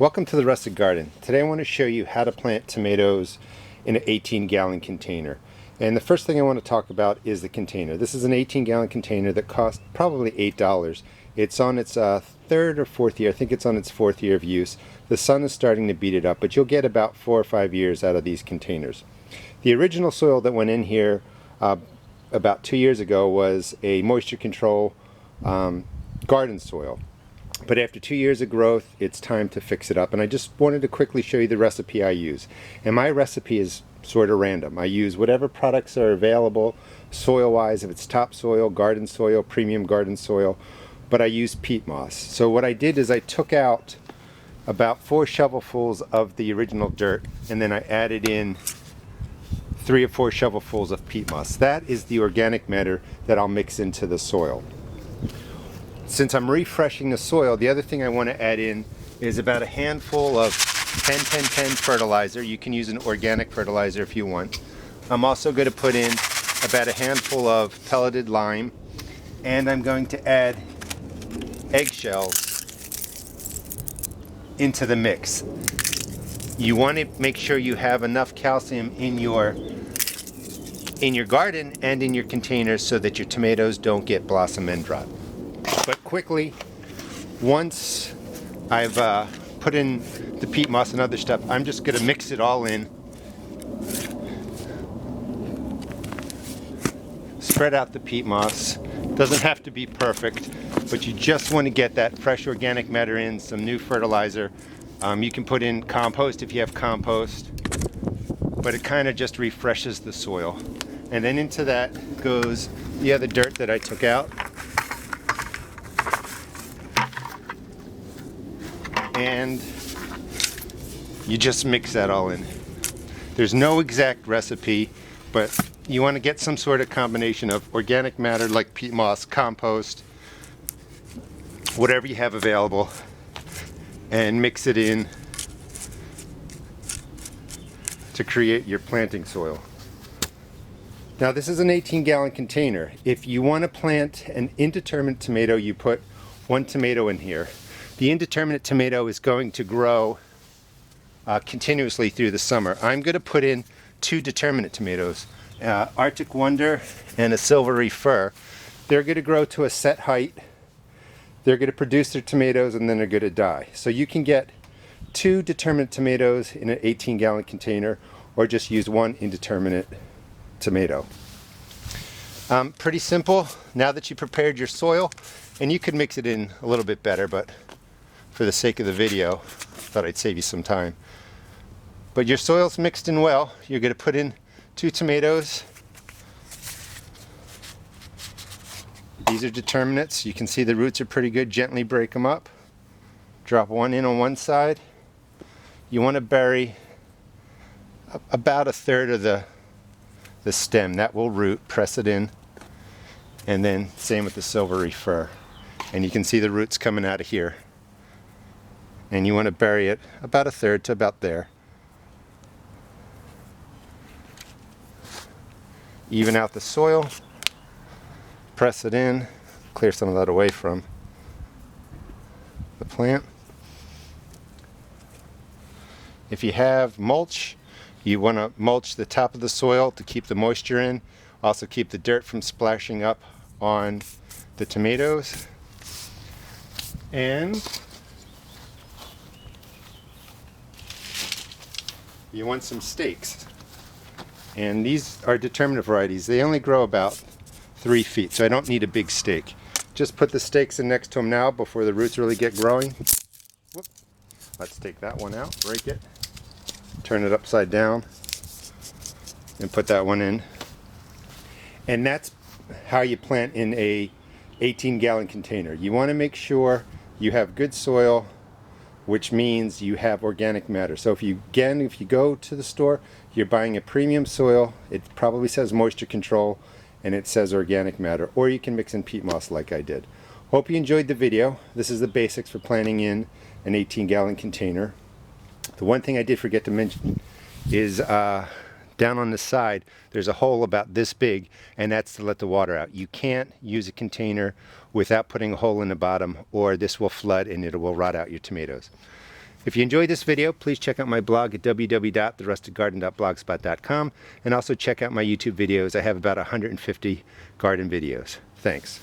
Welcome to the Rustic Garden. Today I want to show you how to plant tomatoes in an 18-gallon container. And the first thing I want to talk about is the container. This is an 18-gallon container that cost probably $8. It's on its third or fourth year. I think it's on its fourth year of use. The sun is starting to beat it up, but you'll get about 4 or 5 years out of these containers. The original soil that went in here about 2 years ago was a moisture control garden soil. But after 2 years of growth, it's time to fix it up. And I just wanted to quickly show you the recipe I use. And my recipe is sort of random. I use whatever products are available soil-wise, if it's topsoil, garden soil, premium garden soil, but I use peat moss. So what I did is I took out about 4 shovelfuls of the original dirt, and then I added in 3 or 4 shovelfuls of peat moss. That is the organic matter that I'll mix into the soil. Since I'm refreshing the soil, the other thing I want to add in is about a handful of 10-10-10 fertilizer. You can use an organic fertilizer if you want. I'm also going to put in about a handful of pelleted lime, and I'm going to add eggshells into the mix. You want to make sure you have enough calcium in your garden and in your containers so that your tomatoes don't get blossom end rot. But quickly, once I've put in the peat moss and other stuff, I'm just going to mix it all in. Spread out the peat moss. Doesn't have to be perfect, but you just want to get that fresh organic matter in, some new fertilizer. You can put in compost if you have compost, but it kind of just refreshes the soil. And then into that goes the other dirt that I took out. And you just mix that all in. There's no exact recipe, but you want to get some sort of combination of organic matter like peat moss, compost, whatever you have available, and mix it in to create your planting soil. Now this is an 18-gallon container. If you want to plant an indeterminate tomato, you put 1 tomato in here. The indeterminate tomato is going to grow continuously through the summer. I'm going to put in 2 determinate tomatoes, Arctic Wonder and a Silvery Fir. They're going to grow to a set height. They're going to produce their tomatoes and then they're going to die. So you can get 2 determinate tomatoes in an 18-gallon container, or just use 1 indeterminate tomato. Pretty simple. Now that you prepared your soil, and you could mix it in a little bit better, but for the sake of the video, thought I'd save you some time. But your soil's mixed in well. You're going to put in 2 tomatoes. These are determinates. You can see the roots are pretty good. Gently break them up. Drop 1 in on one side. You want to bury about a third of the stem. That will root. Press it in. And then same with the Silvery Fir. And you can see the roots coming out of here. And you want to bury it about a third to about there. Even out the soil. Press it in. Clear some of that away from the plant. If you have mulch, you want to mulch the top of the soil to keep the moisture in. Also keep the dirt from splashing up on the tomatoes. And you want some stakes. And these are determinate varieties. They only grow about 3 feet, so I don't need a big stake. Just put the stakes in next to them now before the roots really get growing. Whoop. Let's take that one out, break it, turn it upside down, and put that one in. And that's how you plant in a 18-gallon container. You want to make sure you have good soil, which means you have organic matter. So if you go to the store, you're buying a premium soil, it probably says moisture control and it says organic matter, or you can mix in peat moss like I did. Hope you enjoyed the video. This is the basics for planting in an 18-gallon container. The one thing I did forget to mention is down on the side there's a hole about this big, and that's to let the water out. You can't use a container without putting a hole in the bottom, or this will flood and it will rot out your tomatoes. If you enjoyed this video, please check out my blog at www.therustedgarden.blogspot.com and also check out my YouTube videos. I have about 150 garden videos. Thanks.